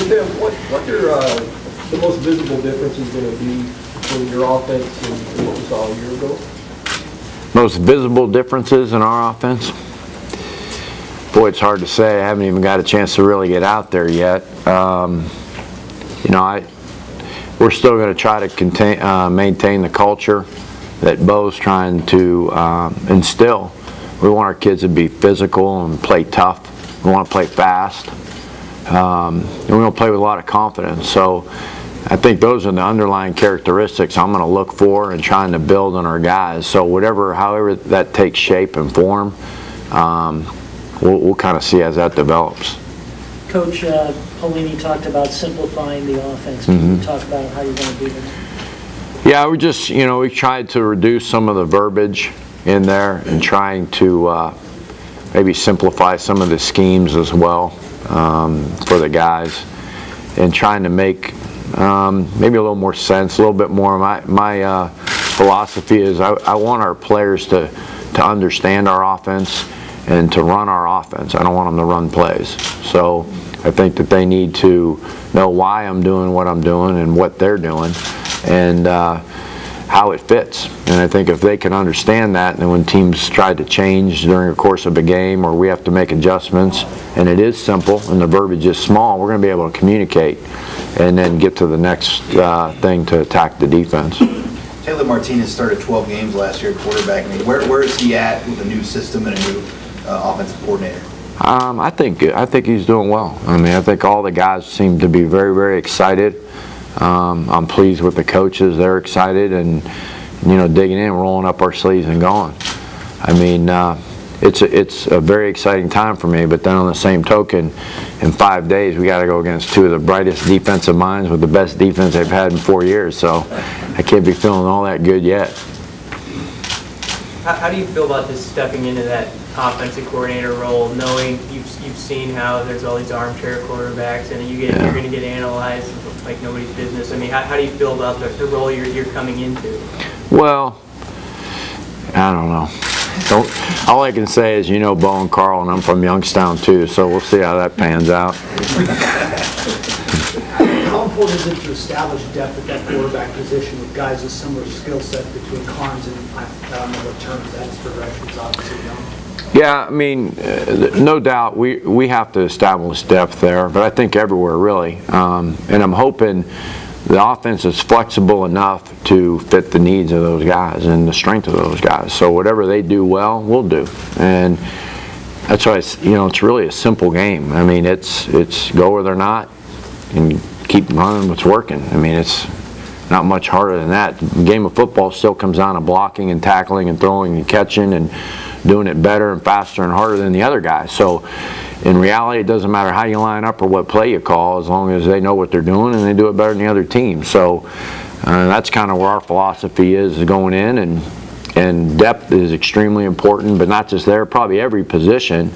And then what are the most visible differences going to be between your offense and what we saw a year ago? Most visible differences in our offense? Boy, it's hard to say. I haven't even got a chance to really get out there yet. You know, we're still going to try to maintain the culture that Bo's trying to instill. We want our kids to be physical and play tough. We want to play fast. And we want to play with a lot of confidence. So I think those are the underlying characteristics I'm going to look for and trying to build on our guys. So however that takes shape and form, we'll kind of see as that develops. Coach Paulini talked about simplifying the offense. Can you talk about how you're going to do that? Yeah, we tried to reduce some of the verbiage in there and trying to maybe simplify some of the schemes as well for the guys, and trying to make maybe a little more sense, a little bit more. My philosophy is I want our players to understand our offense and to run our offense. I don't want them to run plays. So I think that they need to know why I'm doing what I'm doing and what they're doing and how it fits. And I think if they can understand that, and when teams try to change during the course of a game or we have to make adjustments, and it is simple and the verbiage is small, we're going to be able to communicate and then get to the next thing to attack the defense. Taylor Martinez started 12 games last year at quarterback. I mean, where is he at with a new system and a new offensive coordinator? I think he's doing well. I mean, I think all the guys seem to be very, very excited. I'm pleased with the coaches; they're excited, and digging in, rolling up our sleeves, and going. I mean, it's a very exciting time for me. But then on the same token, in 5 days we got to go against two of the brightest defensive minds with the best defense they've had in 4 years. So I can't be feeling all that good yet. How do you feel about this stepping into that offensive coordinator role, knowing you've seen how there's all these armchair quarterbacks and you're going to get analyzed like nobody's business? I mean, how do you feel about the role you're coming into? Well, I don't know. All I can say is, Bo and Carl, and I'm from Youngstown too, so we'll see how that pans out. How important is it to establish depth at that quarterback position with guys with similar skill set between Carnes and, I don't know what terms that is, progressions, obviously young? Yeah, I mean, no doubt we have to establish depth there, but I think everywhere really. And I'm hoping the offense is flexible enough to fit the needs of those guys and the strength of those guys. So whatever they do well, we'll do. And that's why it's really a simple game. I mean, it's go or they're not, and keep running what's working. I mean, it's not much harder than that. The game of football still comes down to blocking and tackling and throwing and catching and doing it better and faster and harder than the other guys. So in reality, it doesn't matter how you line up or what play you call, as long as they know what they're doing and they do it better than the other team. So that's kind of where our philosophy is going in, and depth is extremely important, but not just there, probably every position.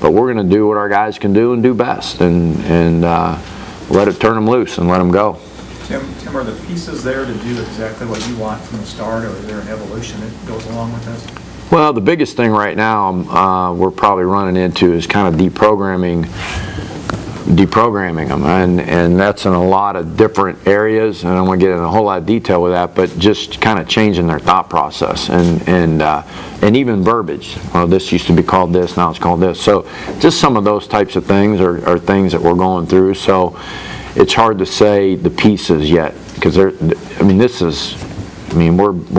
But we're going to do what our guys can do and do best, and let it turn them loose and let them go. Tim, are the pieces there to do exactly what you want from the start, or is there an evolution that goes along with this? Well, the biggest thing right now we're probably running into is kind of deprogramming them, and that's in a lot of different areas, and I don't want to get into a whole lot of detail with that, but just kind of changing their thought process and even verbiage. Well, this used to be called this, now it's called this. So just some of those types of things are things that we're going through. So it's hard to say the pieces yet, because we're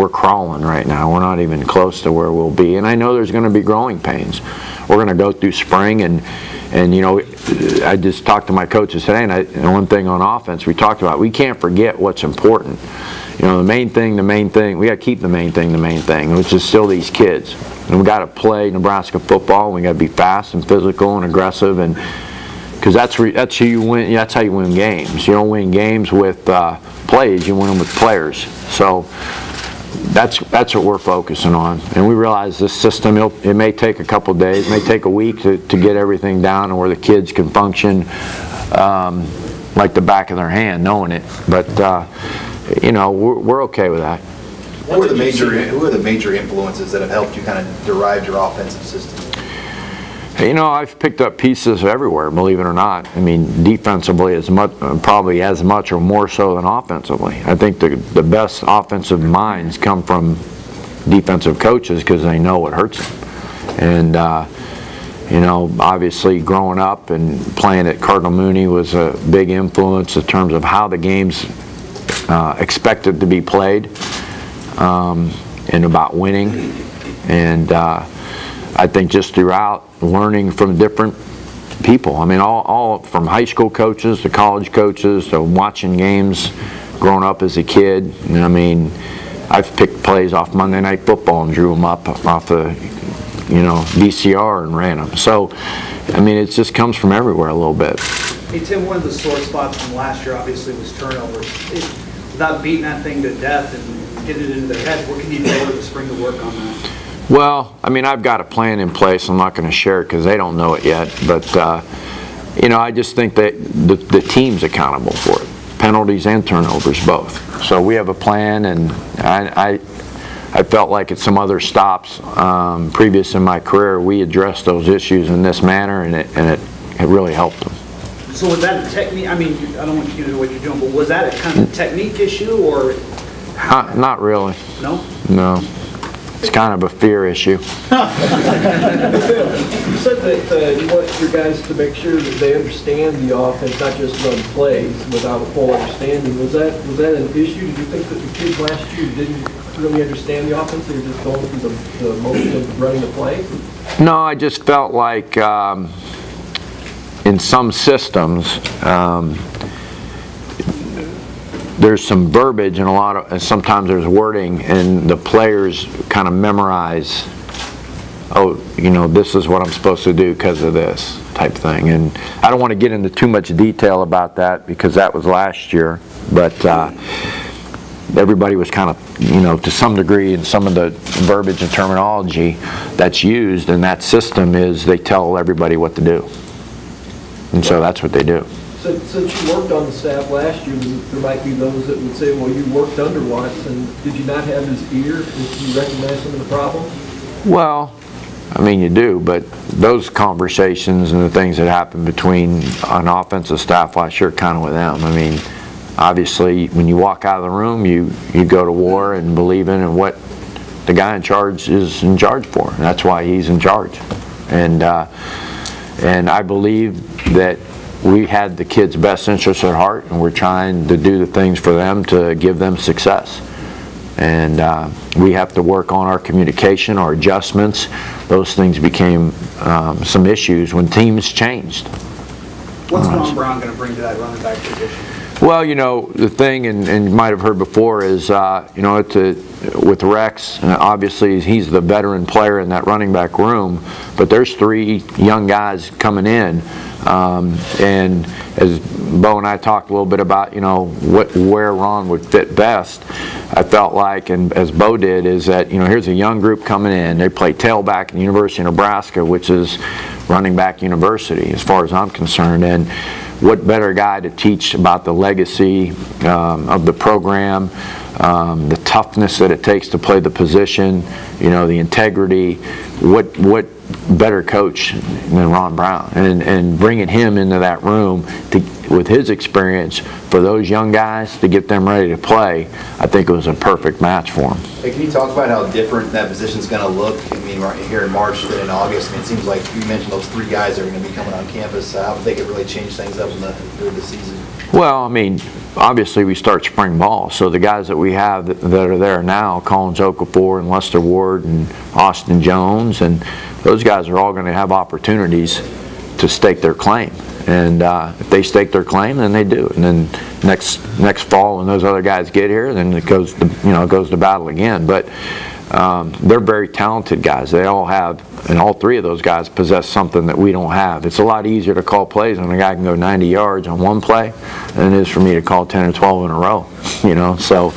crawling right now. We're not even close to where we'll be, and I know there's going to be growing pains. We're going to go through spring, and I just talked to my coaches today, and one thing on offense we talked about, we can't forget what's important. The main thing, we got to keep the main thing, which is still these kids. And we got to play Nebraska football, and we got to be fast and physical and aggressive, and because that's how you win. That's how you win games. You don't win games with plays. You win them with players. So that's what we're focusing on. And we realize this system, it may take a couple of days, it may take a week to get everything down and where the kids can function like the back of their hand, knowing it. But we're okay with that. Who are the major influences that have helped you kind of derive your offensive system? You know, I've picked up pieces everywhere, believe it or not. I mean, defensively as much, probably as much or more so than offensively. I think the best offensive minds come from defensive coaches because they know what hurts them. And you know, obviously growing up and playing at Cardinal Mooney was a big influence in terms of how the game's expected to be played, and about winning. And I think just throughout learning from different people. I mean, all from high school coaches to college coaches to watching games growing up as a kid. And I mean, I've picked plays off Monday Night Football and drew them up off the, you know, VCR and ran them. So, I mean, it just comes from everywhere a little bit. Hey, Tim, one of the sore spots from last year obviously was turnovers. Without beating that thing to death and getting it into their head, what can you do over the spring to work on that? Well, I mean, I've got a plan in place. I'm not going to share it because they don't know it yet. But, you know, I just think that the team's accountable for it. Penalties and turnovers, both. So we have a plan, and I felt like at some other stops previous in my career, we addressed those issues in this manner, and it really helped them. So was that a technique? I mean, I don't want you to know what you're doing, but was that a kind of technique issue, or? Not really. No? No. It's kind of a fear issue. You said that you want your guys to make sure that they understand the offense, not just run plays without a full understanding. Was that an issue? Did you think that the kids last year didn't really understand the offense? They were just going through the motion of running the play? No, I just felt like in some systems, there's some verbiage and sometimes there's wording, and the players kind of memorize, oh, you know, this is what I'm supposed to do because of this type thing. And I don't want to get into too much detail about that because that was last year, but everybody was kind of, you know, to some degree, in some of the verbiage and terminology that's used in that system is they tell everybody what to do. And so that's what they do. So, since you worked on the staff last year, there might be those that would say, well, you worked under Watson. Did you not have his ear? Did you recognize some of the problems? Well, I mean, you do, but those conversations and the things that happen between an offensive staff last year kind of with them. I mean, obviously, when you walk out of the room, you go to war and believe in and what the guy in charge is in charge for. And that's why he's in charge. And I believe that we had the kids' best interests at heart, and we're trying to do the things for them to give them success. And we have to work on our communication, our adjustments. Those things became some issues when teams changed. What's Ron Brown going to bring to that running back position? Well, you know, the thing, and you might have heard before, is, you know, with Rex, obviously he's the veteran player in that running back room, but there's 3 young guys coming in. And as Bo and I talked a little bit about, you know, where Ron would fit best, I felt like, and as Bo did, is that, you know, here's a young group coming in. They play tailback in the University of Nebraska, which is running back university as far as I'm concerned. And what better guy to teach about the legacy of the program, the toughness that it takes to play the position, you know, the integrity. What better coach than Ron Brown, and bringing him into that room with his experience for those young guys to get them ready to play, I think it was a perfect match for them. Hey, can you talk about how different that position's going to look? I mean, right here in March than in August. I mean, it seems like you mentioned those 3 guys that are going to be coming on campus. How they could really change things up through the season? Well, I mean, obviously we start spring ball, so the guys that we have that are there now, Collins Okafor and Lester Ward and Austin Jones, and those guys are all going to have opportunities to stake their claim. And if they stake their claim, then they do. And then next fall, when those other guys get here, then it goes to battle again. But they're very talented guys. They all have, and all 3 of those guys possess something that we don't have. It's a lot easier to call plays when a guy can go 90 yards on one play than it is for me to call 10 or 12 in a row. You know, so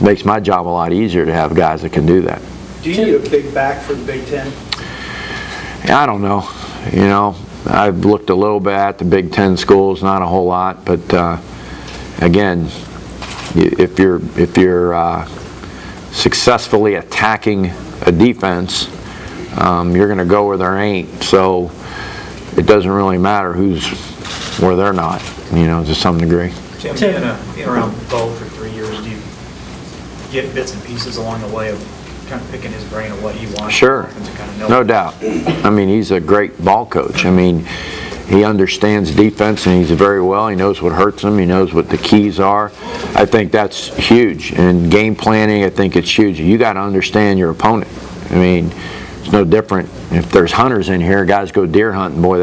makes my job a lot easier to have guys that can do that. Do you need a big back for the Big Ten? I don't know. You know, I've looked a little bit at the Big Ten schools, not a whole lot, but again, if you're successfully attacking a defense, You're going to go where there ain't, so it doesn't really matter who's where they're not, to some degree. Tim, being around Bo for 3 years, do you get bits and pieces along the way of kind of picking his brain of what he wants? Sure, no doubt. I mean, he's a great ball coach. I mean, he understands defense, and he's very well. He knows what hurts him. He knows what the keys are. I think that's huge. And game planning, I think it's huge. You got to understand your opponent. I mean, it's no different. If there's hunters in here, guys go deer hunting, boy,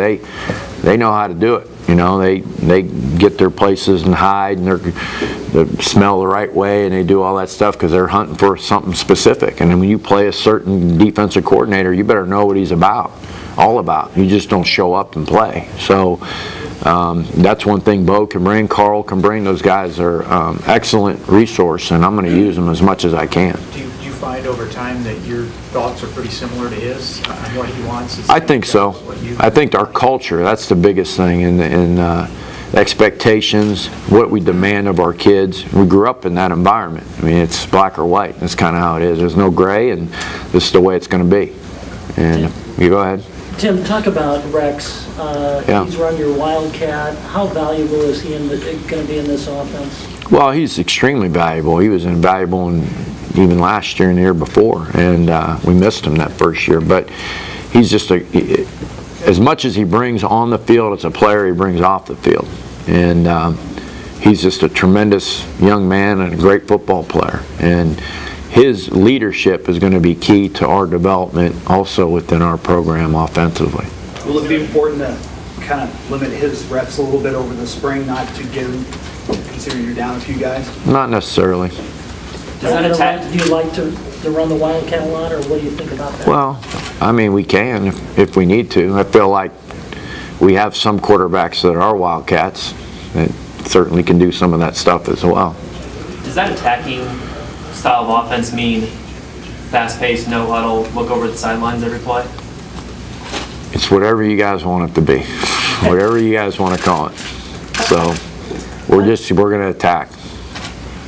they know how to do it. They get their places and hide, and they smell the right way, and they do all that stuff because they're hunting for something specific. And then when you play a certain defensive coordinator, you better know what he's all about. You just don't show up and play. So that's one thing Bo can bring, Carl can bring. Those guys are excellent resource, and I'm going to use them as much as I can. Do you find over time that your thoughts are pretty similar to his on what he wants? I think so. I think our culture, that's the biggest thing, and expectations, what we demand of our kids. We grew up in that environment. I mean, it's black or white. That's kind of how it is. There's no gray, and this is the way it's going to be. And you go ahead. Tim, talk about Rex. Yeah. He's run your Wildcat. How valuable is he going to be in this offense? Well, he's extremely valuable. He was invaluable even last year and the year before, and we missed him that first year. But he's just as much as he brings on the field as a player, he brings off the field. And he's just a tremendous young man and a great football player. And his leadership is going to be key to our development also within our program offensively. Will it be important to kind of limit his reps a little bit over the spring, not to get him, considering you're down a few guys? Not necessarily. Do you like to run the Wildcat a lot, or what do you think about that? Well, I mean, we can if we need to. I feel like we have some quarterbacks that are Wildcats that certainly can do some of that stuff as well. Does that attacking style of offense mean fast-paced, no huddle, look over the sidelines every play? It's whatever you guys want it to be, whatever you guys want to call it. So we're going to attack.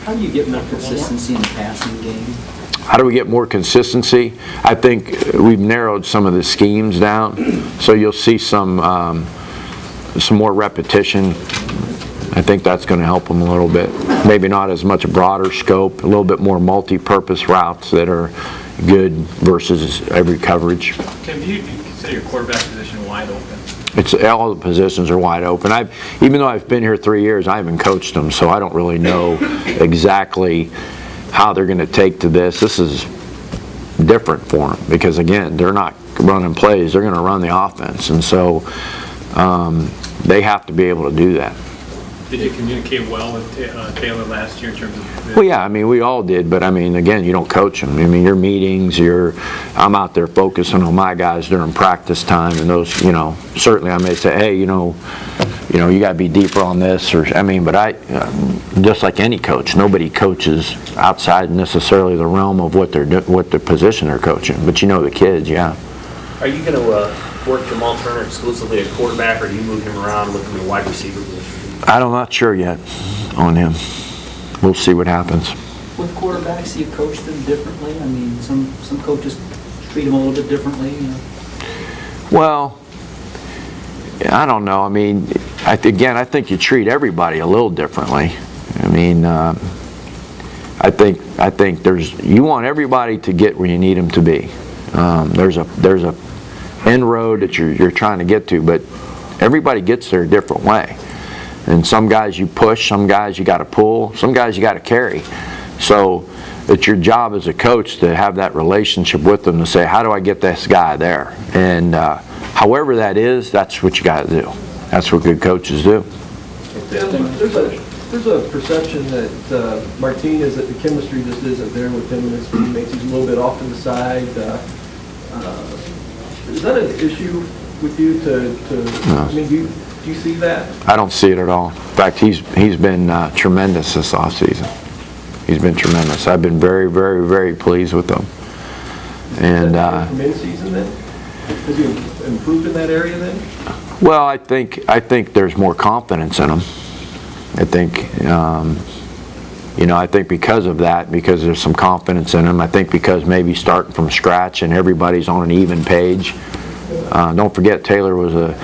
How do you get more consistency in the passing game? How do we get more consistency? I think we've narrowed some of the schemes down, so you'll see some more repetition. I think that's going to help them a little bit. Maybe not as much broader scope, a little bit more multi-purpose routes that are good versus every coverage. Tim, do you consider your quarterback position wide open? It's all the positions are wide open. Even though I've been here 3 years, I haven't coached them, so I don't really know exactly how they're going to take to this. This is different for them because, again, they're not running plays. They're going to run the offense, and so they have to be able to do that. Did you communicate well with Taylor last year in terms of? Well, yeah, I mean, we all did, but I mean, again, you don't coach them. I mean, your meetings, I'm out there focusing on my guys during practice time, and those, certainly I may say, hey, you got to be deeper on this, or I mean, but just like any coach, nobody coaches outside necessarily the realm of what the position they're coaching, but the kids, yeah. Are you going to work Jamal Turner exclusively at quarterback, or do you move him around looking at wide receiver position? I'm not sure yet on him. We'll see what happens. With quarterbacks, you coach them differently? I mean, some coaches treat them a little bit differently. Well, I don't know. I mean, I think you treat everybody a little differently. I mean, I think you want everybody to get where you need them to be. There's a end road that you're trying to get to, but everybody gets there a different way. And some guys you push, some guys you got to pull, some guys you got to carry. So it's your job as a coach to have that relationship with them to say, how do I get this guy there? And however that is, that's what you got to do. That's what good coaches do. There's a perception that Martinez, that the chemistry just isn't there with him and his teammates. He's a little bit off to the side. Is that an issue with you? No. I mean, do you see that? I don't see it at all. In fact, he's been tremendous this offseason. He's been tremendous. I've been very, very, very pleased with him. And from in-season then? Has he improved in that area then? Well, I think there's more confidence in him. I think You know, I think because of that, because there's some confidence in him, I think because maybe starting from scratch and everybody's on an even page. Don't forget, Taylor was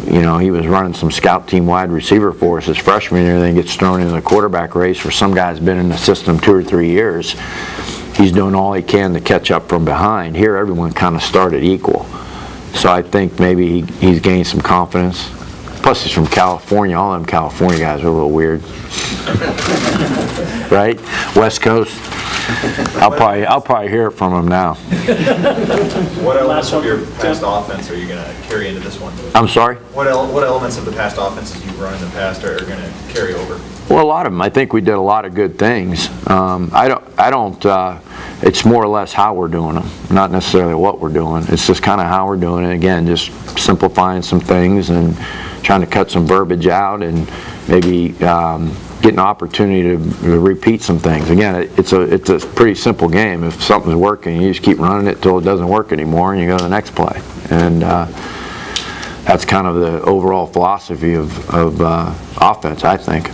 you know, he was running some scout team wide receiver for us his freshman year, then gets thrown into the quarterback race where some guy's been in the system 2 or 3 years. He's doing all he can to catch up from behind. Here, everyone kind of started equal. So I think maybe he's gained some confidence. Plus, he's from California. All them California guys are a little weird. Right? West Coast. I'll probably hear it from him now. What elements of your past offense are you going to carry into this one? I'm sorry? What elements of the past offenses you've run in the past are going to carry over? Well, a lot of them. I think we did a lot of good things. It's more or less how we're doing them, not necessarily what we're doing. It's just kind of how we're doing it. Again, just simplifying some things and trying to cut some verbiage out and maybe get an opportunity to repeat some things. Again, it's a pretty simple game. If something's working, you just keep running it till it doesn't work anymore and you go to the next play. And that's kind of the overall philosophy of offense, I think.